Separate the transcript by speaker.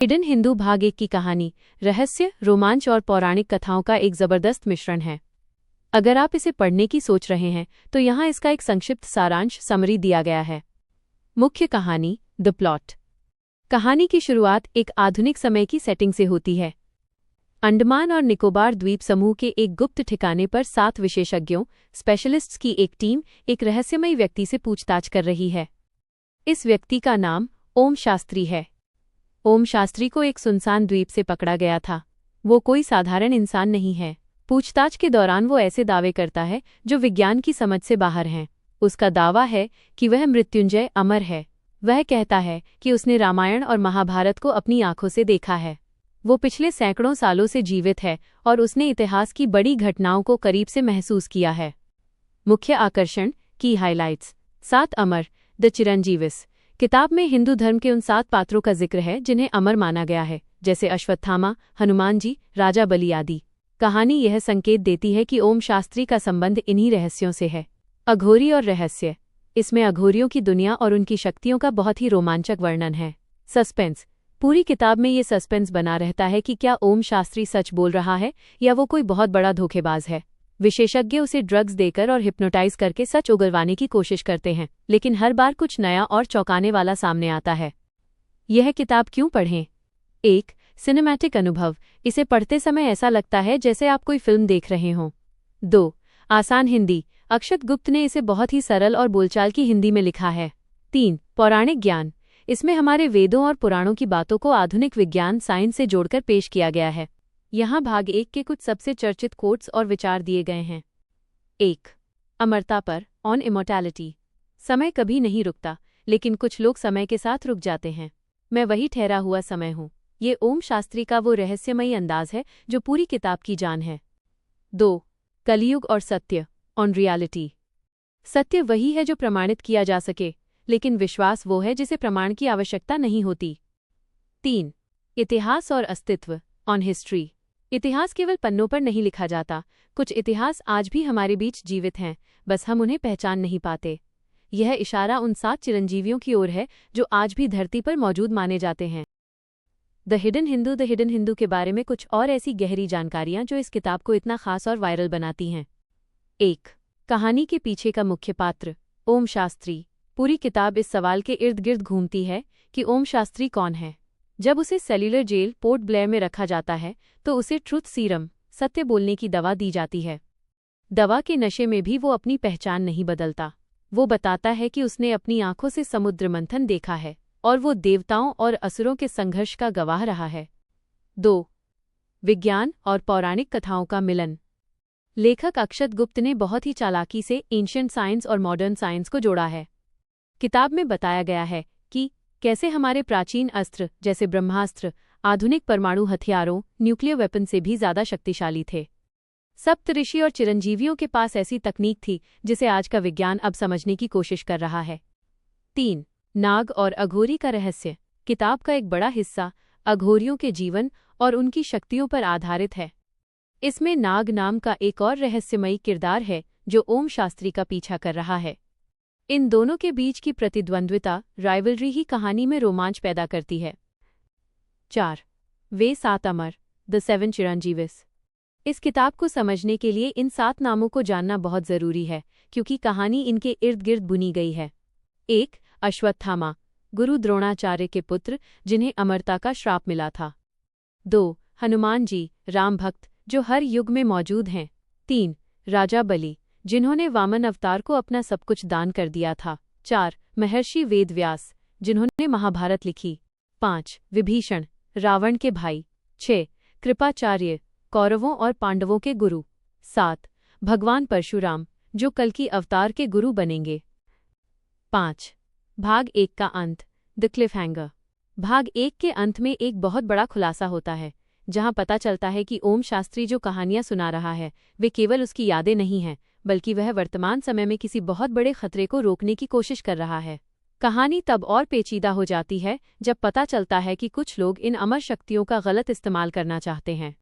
Speaker 1: Hidden Hindu भाग 1 की कहानी रहस्य, रोमांच और पौराणिक कथाओं का एक जबरदस्त मिश्रण है। अगर आप इसे पढ़ने की सोच रहे हैं तो यहाँ इसका एक संक्षिप्त सारांश समरी दिया गया है। मुख्य कहानी, द प्लॉट। कहानी की शुरुआत एक आधुनिक समय की सेटिंग से होती है। अंडमान और निकोबार द्वीप समूह के एक गुप्त ठिकाने पर 7 विशेषज्ञों स्पेशलिस्ट्स की एक टीम एक रहस्यमयी व्यक्ति से पूछताछ कर रही है। इस व्यक्ति का नाम ओम शास्त्री है। ओम शास्त्री को एक सुनसान द्वीप से पकड़ा गया था। वो कोई साधारण इंसान नहीं है। पूछताछ के दौरान वो ऐसे दावे करता है जो विज्ञान की समझ से बाहर हैं। उसका दावा है कि वह मृत्युंजय अमर है। वह कहता है कि उसने रामायण और महाभारत को अपनी आंखों से देखा है। वो पिछले सैकड़ों सालों से जीवित है और उसने इतिहास की बड़ी घटनाओं को करीब से महसूस किया है। मुख्य आकर्षण की हाइलाइट्स। 7 Amar, the चिरंजीविस। किताब में हिंदू धर्म के उन 7 पात्रों का जिक्र है जिन्हें अमर माना गया है, जैसे अश्वत्थामा, हनुमान जी, राजा बलि आदि। कहानी यह संकेत देती है कि ओम शास्त्री का संबंध इन्हीं रहस्यों से है। अघोरी और रहस्य। इसमें अघोरियों की दुनिया और उनकी शक्तियों का बहुत ही रोमांचक वर्णन है। सस्पेंस। पूरी किताब में ये सस्पेंस बना रहता है कि क्या ओम शास्त्री सच बोल रहा है या वो कोई बहुत बड़ा धोखेबाज है। विशेषज्ञ उसे ड्रग्स देकर और हिप्नोटाइज करके सच उगलवाने की कोशिश करते हैं, लेकिन हर बार कुछ नया और चौंकाने वाला सामने आता है। यह किताब क्यों पढ़ें? 1. सिनेमैटिक अनुभव। इसे पढ़ते समय ऐसा लगता है जैसे आप कोई फिल्म देख रहे हों। 2. आसान हिंदी। अक्षत गुप्त ने इसे बहुत ही सरल और बोलचाल की हिंदी में लिखा है। 3. पौराणिक ज्ञान। इसमें हमारे वेदों और पुराणों की बातों को आधुनिक विज्ञान साइंस से जोड़कर पेश किया गया है। यहाँ भाग 1 के कुछ सबसे चर्चित कोट्स और विचार दिए गए हैं। 1. अमरता पर, ऑन इमॉर्टैलिटी। समय कभी नहीं रुकता, लेकिन कुछ लोग समय के साथ रुक जाते हैं। मैं वही ठहरा हुआ समय हूँ। ये ओम शास्त्री का वो रहस्यमयी अंदाज है जो पूरी किताब की जान है। 2. कलियुग और सत्य, ऑन रियलिटी। सत्य वही है जो प्रमाणित किया जा सके, लेकिन विश्वास वो है जिसे प्रमाण की आवश्यकता नहीं होती। 3. इतिहास और अस्तित्व, ऑन हिस्ट्री। इतिहास केवल पन्नों पर नहीं लिखा जाता। कुछ इतिहास आज भी हमारे बीच जीवित हैं, बस हम उन्हें पहचान नहीं पाते। यह इशारा उन 7 चिरंजीवियों की ओर है जो आज भी धरती पर मौजूद माने जाते हैं। द हिडन हिंदू के बारे में कुछ और ऐसी गहरी जानकारियां जो इस किताब को इतना खास और वायरल बनाती हैं। 1. कहानी के पीछे का मुख्य पात्र, ओम शास्त्री। पूरी किताब इस सवाल के इर्द गिर्द घूमती है कि ओम शास्त्री कौन है। जब उसे सेल्युलर जेल पोर्ट ब्लेयर में रखा जाता है तो उसे ट्रुथ सीरम, सत्य बोलने की दवा दी जाती है। दवा के नशे में भी वो अपनी पहचान नहीं बदलता। वो बताता है कि उसने अपनी आंखों से समुद्र मंथन देखा है और वो देवताओं और असुरों के संघर्ष का गवाह रहा है। 2. विज्ञान और पौराणिक कथाओं का मिलन। लेखक अक्षत गुप्त ने बहुत ही चालाकी से एंशिएंट साइंस और मॉडर्न साइंस को जोड़ा है। किताब में बताया गया है कि कैसे हमारे प्राचीन अस्त्र जैसे ब्रह्मास्त्र आधुनिक परमाणु हथियारों, न्यूक्लियर वेपन से भी ज्यादा शक्तिशाली थे। सप्तऋषि और चिरंजीवियों के पास ऐसी तकनीक थी जिसे आज का विज्ञान अब समझने की कोशिश कर रहा है। 3. नाग और अघोरी का रहस्य। किताब का एक बड़ा हिस्सा अघोरियों के जीवन और उनकी शक्तियों पर आधारित है। इसमें नाग नाम का एक और रहस्यमयी किरदार है जो ओम शास्त्री का पीछा कर रहा है। इन दोनों के बीच की प्रतिद्वंद्विता, राइवलरी ही कहानी में रोमांच पैदा करती है। 4. वे 7 अमर, द 7 चिरंजीविस। इस किताब को समझने के लिए इन 7 नामों को जानना बहुत जरूरी है, क्योंकि कहानी इनके इर्द गिर्द बुनी गई है। 1. अश्वत्थामा, गुरु द्रोणाचार्य के पुत्र जिन्हें अमरता का श्राप मिला था। 2. हनुमान जी, राम भक्त जो हर युग में मौजूद हैं। 3. राजा बलि, जिन्होंने वामन अवतार को अपना सब कुछ दान कर दिया था। 4. महर्षि वेदव्यास, जिन्होंने महाभारत लिखी। 5. विभीषण, रावण के भाई। 6. कृपाचार्य, कौरवों और पांडवों के गुरु। 7. भगवान परशुराम, जो कल की अवतार के गुरु बनेंगे। 5. भाग 1 का अंत, द क्लिफहैंगर। भाग 1 के अंत में एक बहुत बड़ा खुलासा होता है, जहां पता चलता है कि ओम शास्त्री जो कहानियां सुना रहा है वे केवल उसकी यादें नहीं हैं, बल्कि वह वर्तमान समय में किसी बहुत बड़े खतरे को रोकने की कोशिश कर रहा है। कहानी तब और पेचीदा हो जाती है जब पता चलता है कि कुछ लोग इन अमर शक्तियों का गलत इस्तेमाल करना चाहते हैं।